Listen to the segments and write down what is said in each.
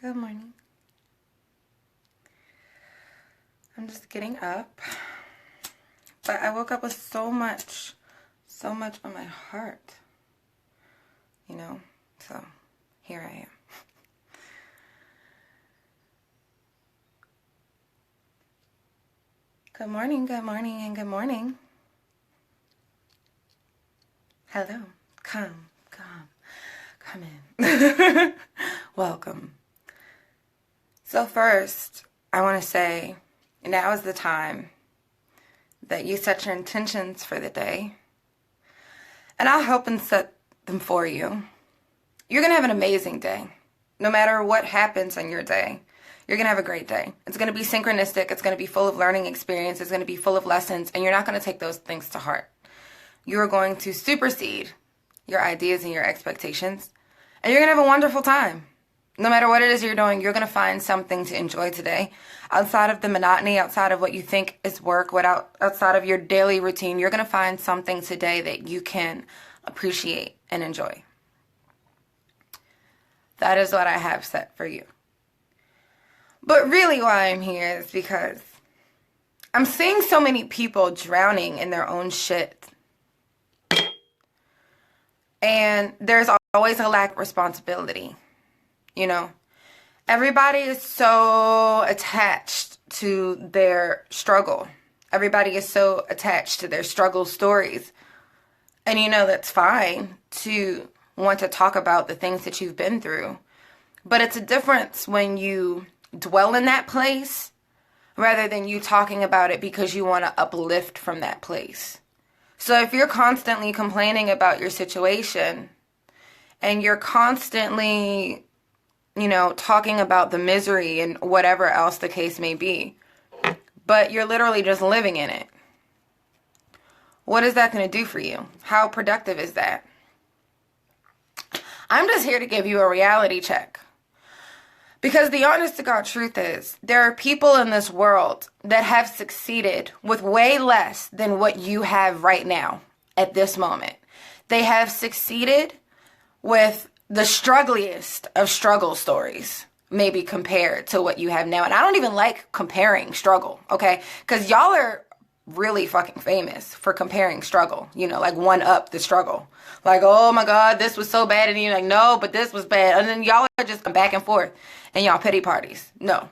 Good morning. I'm just getting up. But I woke up with so much on my heart. So here I am. Good morning, and good morning. Hello. Come in. Welcome. So first, I want to say, now is the time that you set your intentions for the day. And I'll help and set them for you. You're going to have an amazing day. No matter what happens in your day, you're going to have a great day. It's going to be synchronistic. It's going to be full of learning experience. It's going to be full of lessons. And you're not going to take those things to heart. You're going to supersede your ideas and your expectations. And you're going to have a wonderful time. No matter what it is you're doing, you're going to find something to enjoy today. Outside of the monotony, outside of what you think is work, outside of your daily routine, you're going to find something today that you can appreciate and enjoy. That is what I have set for you. But really why I'm here is because I'm seeing so many people drowning in their own shit. And there's always a lack of responsibility. Everybody is so attached to their struggle. Everybody is so attached to their struggle stories. And that's fine to want to talk about the things that you've been through. But it's a difference when you dwell in that place rather than you talking about it because you want to uplift from that place. So if you're constantly complaining about your situation and you're constantly talking about the misery and whatever else the case may be, but you're literally just living in it, what is that going to do for you? How productive is that? I'm just here to give you a reality check. Because the honest to God truth is, there are people in this world that have succeeded with way less than what you have right now at this moment. They have succeeded with the struggliest of struggle stories, maybe compared to what you have now. And I don't even like comparing struggle, okay? Because y'all are really fucking famous for comparing struggle, like one up the struggle. Like, oh my God, this was so bad. And you're like, no, but this was bad. And then y'all are just back and forth and y'all pity parties. No.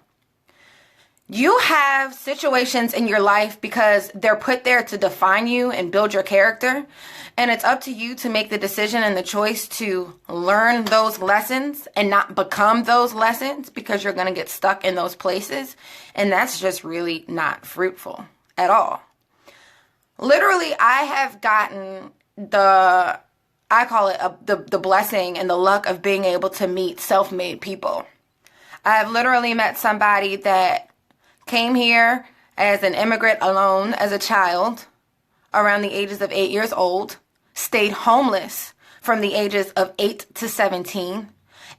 You have situations in your life because they're put there to define you and build your character. And it's up to you to make the decision and the choice to learn those lessons and not become those lessons because you're going to get stuck in those places. And that's just really not fruitful at all. Literally, I have gotten the blessing and the luck of being able to meet self-made people. I've literally met somebody that came here as an immigrant alone as a child around the ages of 8 years old, stayed homeless from the ages of 8 to 17.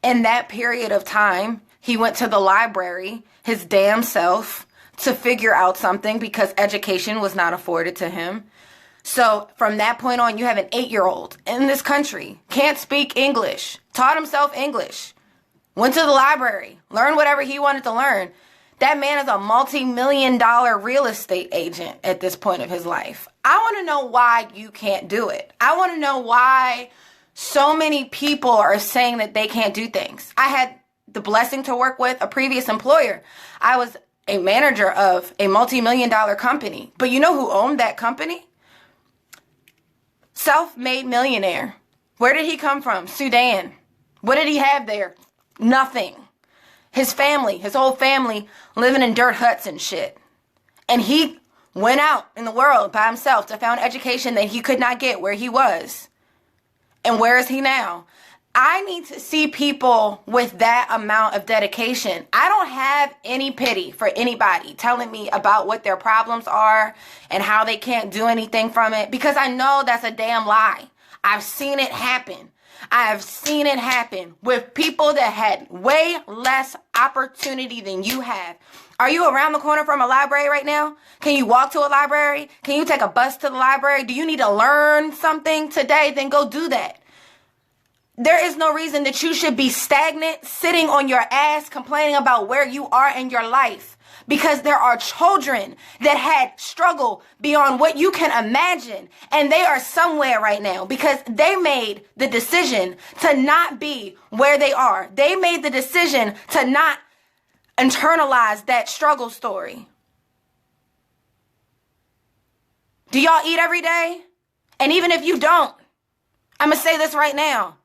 In that period of time, he went to the library, his damn self, to figure out something because education was not afforded to him. So from that point on, you have an 8-year-old in this country, can't speak English, taught himself English, went to the library, learned whatever he wanted to learn. That man is a multi-million-dollar real estate agent at this point of his life. I want to know why you can't do it. I want to know why so many people are saying that they can't do things. I had the blessing to work with a previous employer. I was a manager of a multi-million-dollar company. But you know who owned that company? Self-made millionaire. Where did he come from? Sudan. What did he have there? Nothing. His whole family, living in dirt huts and shit. And he went out in the world by himself to found education that he could not get where he was. And where is he now? I need to see people with that amount of dedication. I don't have any pity for anybody telling me about what their problems are and how they can't do anything from it, because I know that's a damn lie. I've seen it happen. I have seen it happen with people that had way less opportunity than you have. Are you around the corner from a library right now? Can you walk to a library? Can you take a bus to the library? Do you need to learn something today? Then go do that. There is no reason that you should be stagnant, sitting on your ass, complaining about where you are in your life. Because there are children that had struggle beyond what you can imagine. And they are somewhere right now because they made the decision to not be where they are. They made the decision to not internalize that struggle story. Do y'all eat every day? And even if you don't, I'm going to say this right now.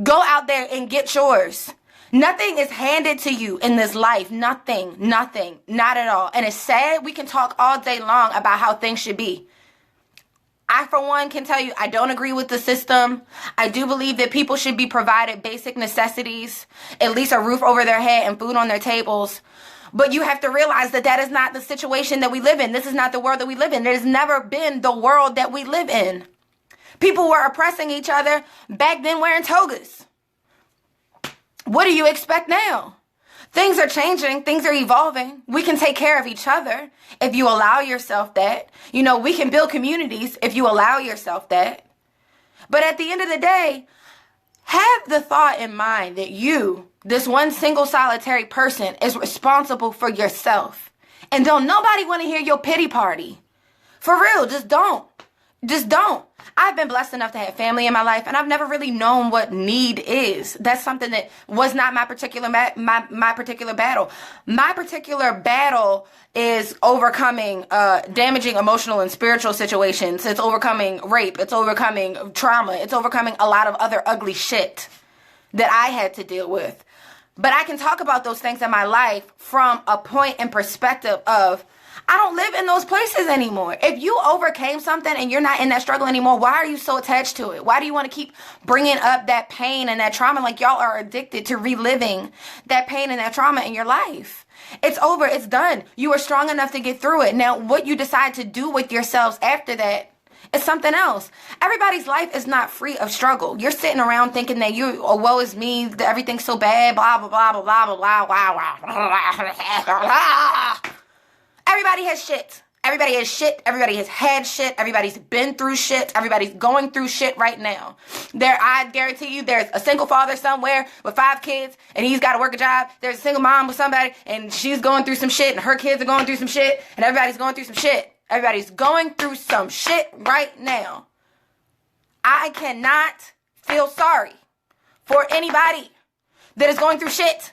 Go out there and get yours. Nothing is handed to you in this life. Nothing, not at all. And it's sad. We can talk all day long about how things should be. I, for one, can tell you I don't agree with the system. I do believe that people should be provided basic necessities, at least a roof over their head and food on their tables. But you have to realize that that is not the situation that we live in. This is not the world that we live in. There's never been the world that we live in. People were oppressing each other back then wearing togas. What do you expect now? Things are changing. Things are evolving. We can take care of each other if you allow yourself that. You know, we can build communities if you allow yourself that. But at the end of the day, have the thought in mind that you, this one single solitary person, is responsible for yourself. And don't nobody want to hear your pity party. For real, just don't. Just don't. I've been blessed enough to have family in my life, and I've never really known what need is. That's something that was not my particular my particular battle. My particular battle is overcoming damaging emotional and spiritual situations. It's overcoming rape. It's overcoming trauma. It's overcoming a lot of other ugly shit that I had to deal with. But I can talk about those things in my life from a point and perspective of I don't live in those places anymore. If you overcame something and you're not in that struggle anymore, why are you so attached to it? Why do you want to keep bringing up that pain and that trauma? Like y'all are addicted to reliving that pain and that trauma in your life. It's over. It's done. You are strong enough to get through it. Now, what you decide to do with yourselves after that is something else. Everybody's life is not free of struggle. You're sitting around thinking that woe is me, that everything's so bad, blah, blah, blah, blah, blah, blah, blah, blah, blah. Everybody has shit. Everybody has shit. Everybody has had shit. Everybody's been through shit. Everybody's going through shit right now. I guarantee you there's a single father somewhere with 5 kids and he's got to work a job. There's a single mom with somebody and she's going through some shit and her kids are going through some shit and everybody's going through some shit. Everybody's going through some shit right now. I cannot feel sorry for anybody that is going through shit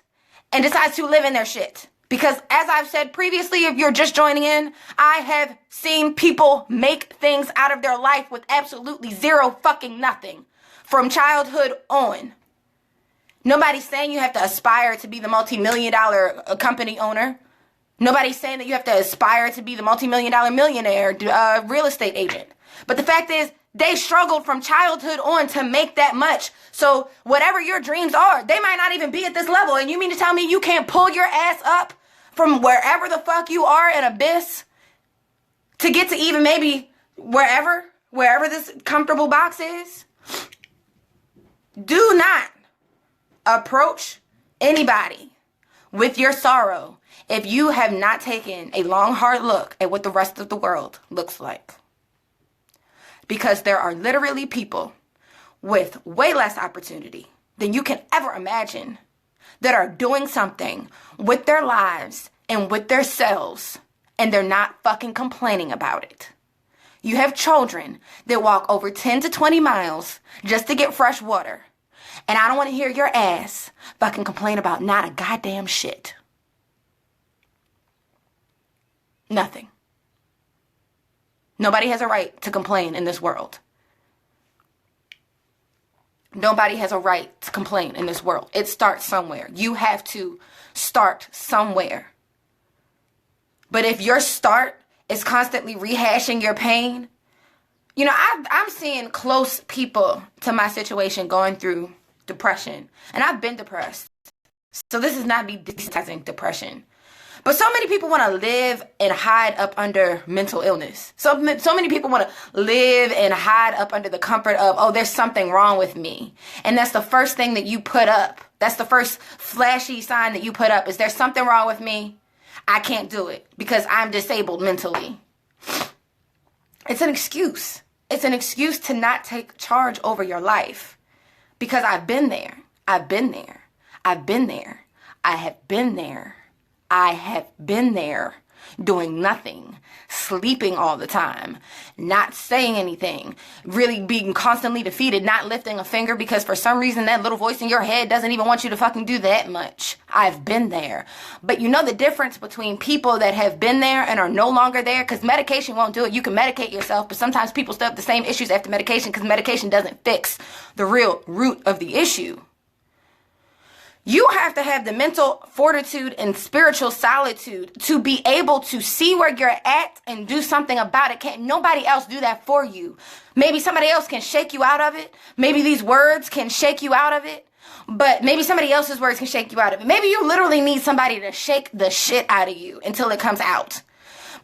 and decides to live in their shit. Because as I've said previously, if you're just joining in, I have seen people make things out of their life with absolutely zero fucking nothing from childhood on. Nobody's saying you have to aspire to be the multi-million-dollar company owner. Nobody's saying that you have to aspire to be the multi-million-dollar millionaire real estate agent. But the fact is, they struggled from childhood on to make that much. So whatever your dreams are, they might not even be at this level. And you mean to tell me you can't pull your ass up from wherever the fuck you are in abyss to get to even maybe wherever this comfortable box is? Do not approach anybody with your sorrow if you have not taken a long, hard look at what the rest of the world looks like. Because there are literally people with way less opportunity than you can ever imagine that are doing something with their lives and with their selves, and they're not fucking complaining about it. You have children that walk over 10 to 20 miles just to get fresh water, and I don't want to hear your ass fucking complain about not a goddamn shit. Nothing. Nobody has a right to complain in this world. Nobody has a right to complain in this world. It starts somewhere. You have to start somewhere. But if your start is constantly rehashing your pain, you know, I'm seeing close people to my situation going through depression. And I've been depressed. So this is not me desensitizing depression. But so many people want to live and hide up under mental illness. So many people want to live and hide up under the comfort of, oh, there's something wrong with me. And that's the first thing that you put up. That's the first flashy sign that you put up. Is there something wrong with me? I can't do it because I'm disabled mentally. It's an excuse. It's an excuse to not take charge over your life. Because I've been there. I've been there. I've been there. I have been there. I have been there. Doing nothing, sleeping all the time, not saying anything, really being constantly defeated, not lifting a finger because for some reason that little voice in your head doesn't even want you to fucking do that much. I've been there. But you know the difference between people that have been there and are no longer there? Because medication won't do it. You can medicate yourself, but sometimes people still have the same issues after medication because medication doesn't fix the real root of the issue. You have to have the mental fortitude and spiritual solitude to be able to see where you're at and do something about it. Can't nobody else do that for you. Maybe somebody else can shake you out of it. Maybe these words can shake you out of it. But maybe somebody else's words can shake you out of it. Maybe you literally need somebody to shake the shit out of you until it comes out.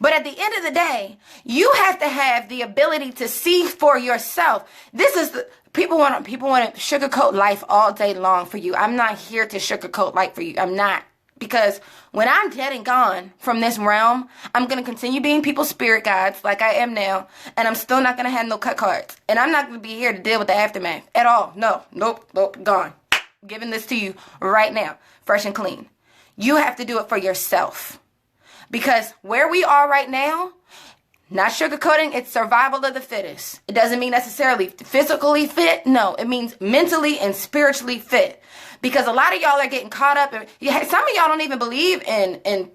But at the end of the day, you have to have the ability to see for yourself. This is the people want to sugarcoat life all day long for you. I'm not here to sugarcoat life for you. I'm not. Because when I'm dead and gone from this realm, I'm going to continue being people's spirit guides like I am now. And I'm still not going to have no cut cards. And I'm not going to be here to deal with the aftermath at all. No, nope, gone. I'm giving this to you right now, fresh and clean. You have to do it for yourself. Because where we are right now, not sugarcoating, it's survival of the fittest. It doesn't mean necessarily physically fit. No, it means mentally and spiritually fit. Because a lot of y'all are getting caught up. Some of y'all don't even believe in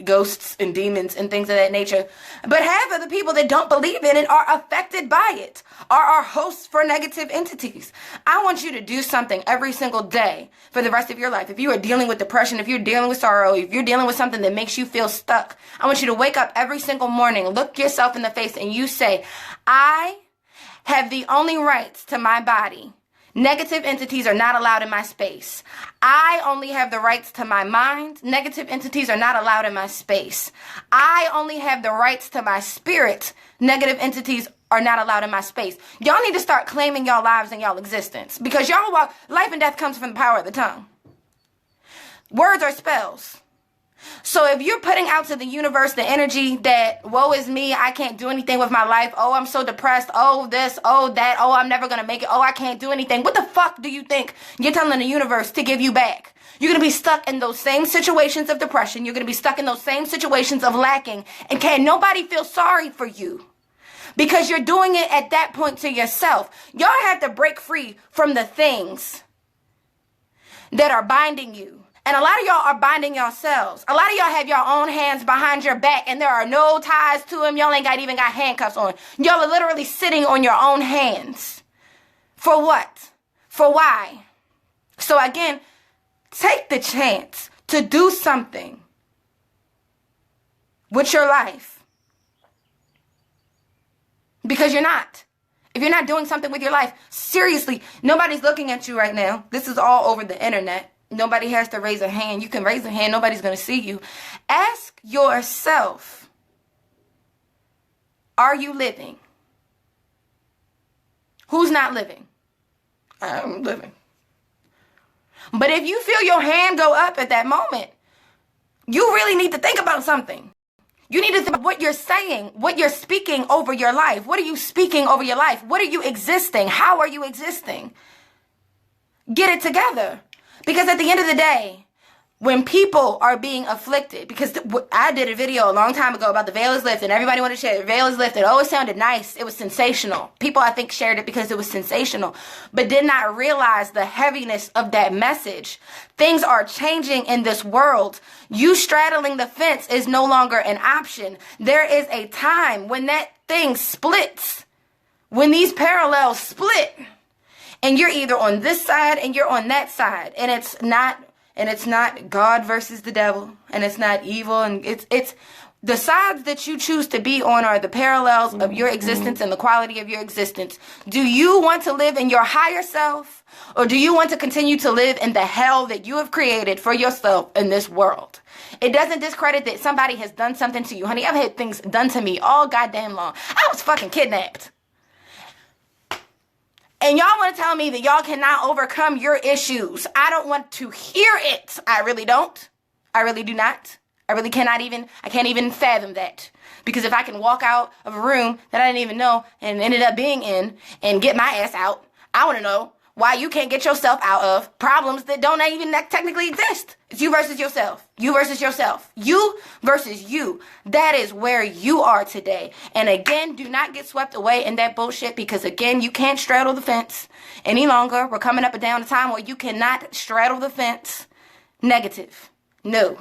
ghosts and demons and things of that nature. But half of the people that don't believe in it are affected by it, are our hosts for negative entities. I want you to do something every single day for the rest of your life. If you are dealing with depression, if you're dealing with sorrow, if you're dealing with something that makes you feel stuck, I want you to wake up every single morning, look yourself in the face, and you say, I have the only rights to my body. Negative entities are not allowed in my space. I only have the rights to my mind. Negative entities are not allowed in my space. I only have the rights to my spirit. Negative entities are not allowed in my space. Y'all need to start claiming y'all lives and y'all existence. Because life and death comes from the power of the tongue. Words are spells. So if you're putting out to the universe the energy that, woe is me, I can't do anything with my life. Oh, I'm so depressed. Oh, this, oh, that. Oh, I'm never going to make it. Oh, I can't do anything. What the fuck do you think you're telling the universe to give you back? You're going to be stuck in those same situations of depression. You're going to be stuck in those same situations of lacking. And can't nobody feel sorry for you? Because you're doing it at that point to yourself. Y'all have to break free from the things that are binding you. And a lot of y'all are binding yourselves. A lot of y'all have your own hands behind your back and there are no ties to them. Y'all ain't even got handcuffs on. Y'all are literally sitting on your own hands. For what? For why? So again, take the chance to do something with your life. Because you're not. If you're not doing something with your life, seriously, nobody's looking at you right now. This is all over the internet. Nobody has to raise a hand. You can raise a hand. Nobody's going to see you. Ask yourself, are you living? Who's not living? I'm living. But if you feel your hand go up at that moment, you really need to think about something. You need to think about what you're saying, what you're speaking over your life. What are you speaking over your life? What are you existing? How are you existing? Get it together. Because at the end of the day, when people are being afflicted, because I did a video a long time ago about the veil is lifted, and everybody wanted to share the veil is lifted. Oh, it sounded nice. It was sensational. People, I think, shared it because it was sensational, but did not realize the heaviness of that message. Things are changing in this world. You straddling the fence is no longer an option. There is a time when that thing splits, when these parallels split. And you're either on this side and you're on that side. And it's not God versus the devil. And it's not evil. And it's the sides that you choose to be on are the parallels of your existence and the quality of your existence. Do you want to live in your higher self? Or do you want to continue to live in the hell that you have created for yourself in this world? It doesn't discredit that somebody has done something to you. Honey, I've had things done to me all goddamn long. I was fucking kidnapped. And y'all want to tell me that y'all cannot overcome your issues. I don't want to hear it. I really don't. I really do not. I can't even fathom that. Because if I can walk out of a room that I didn't even know and ended up being in and get my ass out, I want to know why you can't get yourself out of problems that don't even technically exist. It's you versus yourself. You versus yourself. You versus you. That is where you are today. And again, do not get swept away in that bullshit, because again, you can't straddle the fence any longer. We're coming up and down a time where you cannot straddle the fence. Negative. No.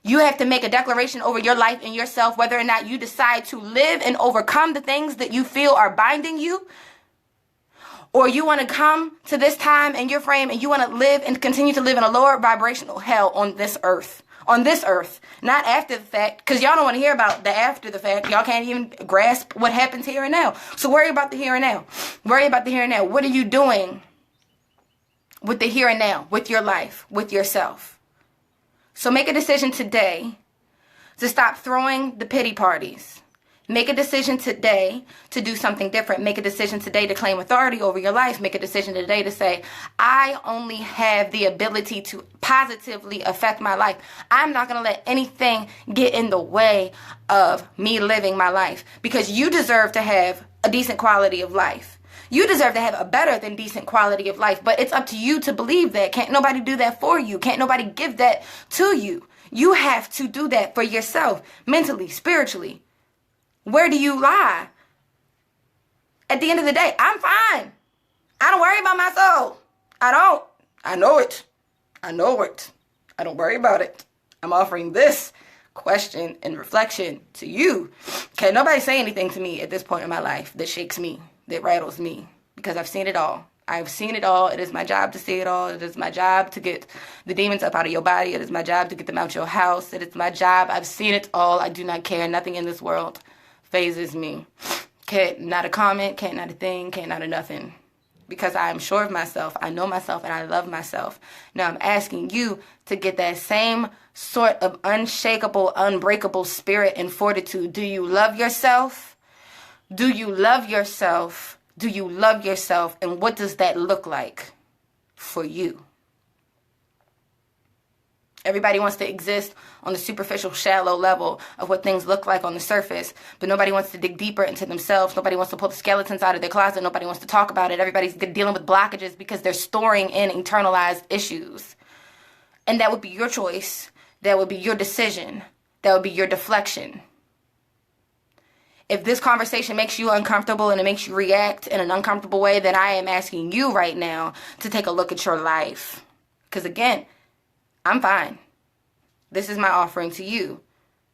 You have to make a declaration over your life and yourself, whether or not you decide to live and overcome the things that you feel are binding you, or you want to come to this time in your frame and you want to live and continue to live in a lower vibrational hell on this earth. On this earth. Not after the fact. Because y'all don't want to hear about the after the fact. Y'all can't even grasp what happens here and now. So worry about the here and now. Worry about the here and now. What are you doing with the here and now? With your life. With yourself. So make a decision today to stop throwing the pity parties. Make a decision today to do something different. Make a decision today to claim authority over your life. Make a decision today to say, I only have the ability to positively affect my life. I'm not going to let anything get in the way of me living my life, because you deserve to have a decent quality of life. You deserve to have a better than decent quality of life, but it's up to you to believe that. Can't nobody do that for you. Can't nobody give that to you. You have to do that for yourself, mentally, spiritually. Where do you lie? At the end of the day, I'm fine. I don't worry about my soul. I don't. I know it. I know it. I don't worry about it. I'm offering this question and reflection to you. Can't nobody say anything to me at this point in my life that shakes me, that rattles me, because I've seen it all. I've seen it all. It is my job to see it all. It is my job to get the demons up out of your body. It is my job to get them out your house. It is my job. I've seen it all. I do not care. Nothing in this world phases me. Can't not a comment, can't not a thing, can't not a nothing. Because I am sure of myself, I know myself, and I love myself. Now I'm asking you to get that same sort of unshakable, unbreakable spirit and fortitude. Do you love yourself? Do you love yourself? Do you love yourself? And what does that look like for you? Everybody wants to exist on the superficial, shallow level of what things look like on the surface, but nobody wants to dig deeper into themselves. Nobody wants to pull the skeletons out of their closet. Nobody wants to talk about it. Everybody's dealing with blockages because they're storing in internalized issues. And that would be your choice. That would be your decision. That would be your deflection. If this conversation makes you uncomfortable and it makes you react in an uncomfortable way, then I am asking you right now to take a look at your life. Because again, I'm fine. This is my offering to you.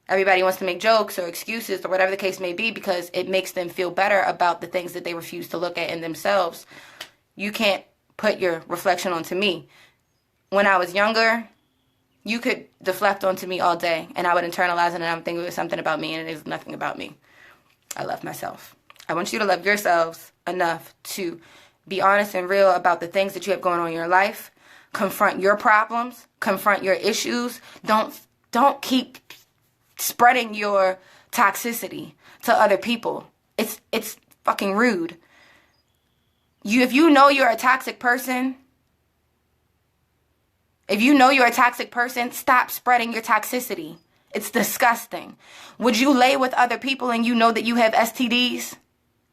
Everybody wants to make jokes or excuses or whatever the case may be because it makes them feel better about the things that they refuse to look at in themselves. You can't put your reflection onto me. When I was younger, you could deflect onto me all day and I would internalize it and I would think it was something about me, and it is nothing about me. I love myself. I want you to love yourselves enough to be honest and real about the things that you have going on in your life. Confront your problems. Confront your issues. Don't keep spreading your toxicity to other people. It's fucking rude. If you know you're a toxic person, stop spreading your toxicity. It's disgusting. Would you lay with other people and you know that you have STDs?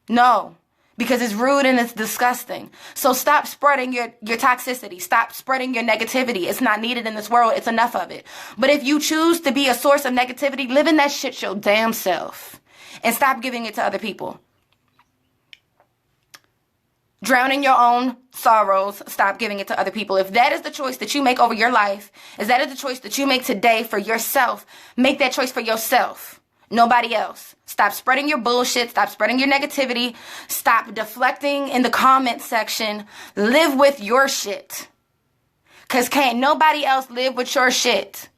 No. Because it's rude and it's disgusting. So stop spreading your toxicity. Stop spreading your negativity. It's not needed in this world. It's enough of it. But if you choose to be a source of negativity, live in that shit your damn self. And stop giving it to other people. Drown in your own sorrows. Stop giving it to other people. If that is the choice that you make over your life, if that is the choice that you make today for yourself, make that choice for yourself. Nobody else. Stop spreading your bullshit. Stop spreading your negativity. Stop deflecting in the comment section. Live with your shit. Because can't nobody else live with your shit.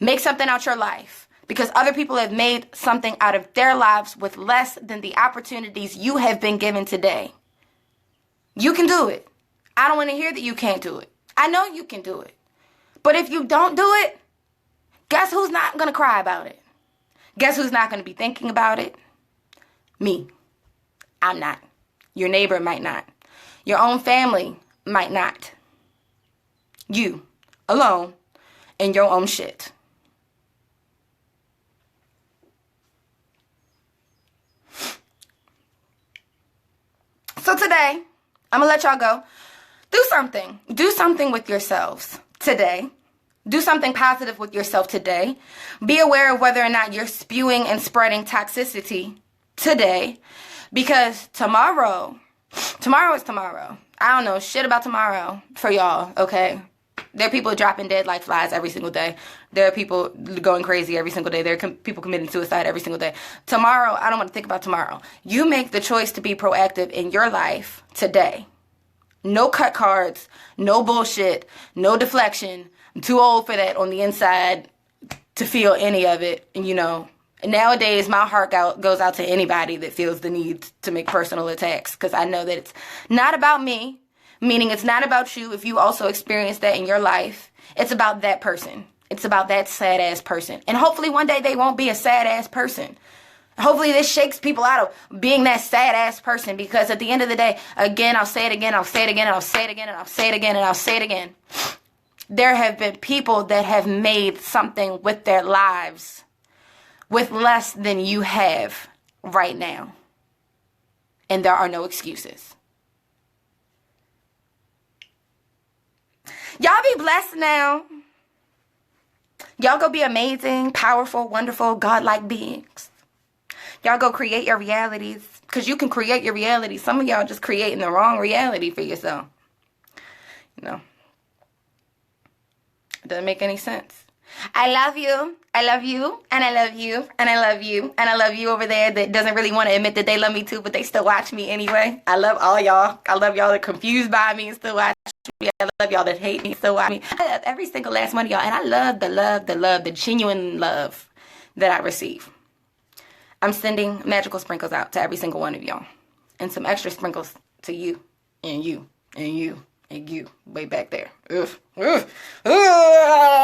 Make something out your life. Because other people have made something out of their lives with less than the opportunities you have been given today. You can do it. I don't want to hear that you can't do it. I know you can do it. But if you don't do it, guess who's not going to cry about it? Guess who's not going to be thinking about it? Me. I'm not. Your neighbor might not. Your own family might not. You, alone, in your own shit. So today, I'm going to let y'all go. Do something. Do something with yourselves today. Do something positive with yourself today. Be aware of whether or not you're spewing and spreading toxicity today. Because tomorrow is tomorrow. I don't know shit about tomorrow for y'all, okay? There are people dropping dead like flies every single day. There are people going crazy every single day. There are people committing suicide every single day. Tomorrow, I don't want to think about tomorrow. You make the choice to be proactive in your life today. No cut cards, no bullshit, no deflection. I'm too old for that on the inside to feel any of it, you know. Nowadays, my heart goes out to anybody that feels the need to make personal attacks, because I know that it's not about me, meaning it's not about you if you also experience that in your life. It's about that person. It's about that sad-ass person. And hopefully one day they won't be a sad-ass person. Hopefully this shakes people out of being that sad-ass person, because at the end of the day, again, I'll say it again, I'll say it again, and I'll say it again, and I'll say it again, and I'll say it again. There have been people that have made something with their lives with less than you have right now. And there are no excuses. Y'all be blessed now. Y'all go be amazing, powerful, wonderful, godlike beings. Y'all go create your realities, because you can create your reality. Some of y'all just creating the wrong reality for yourself. You know. It doesn't make any sense. I love you. I love you. And I love you. And I love you. And I love you over there that doesn't really want to admit that they love me too, but they still watch me anyway. I love all y'all. I love y'all that confused by me and still watch me. I love y'all that hate me and still watch me. I love every single last one of y'all. And I love the genuine love that I receive. I'm sending magical sprinkles out to every single one of y'all. And some extra sprinkles to you. And you. And you. And you. Way back there. Ugh. Ugh. Ugh.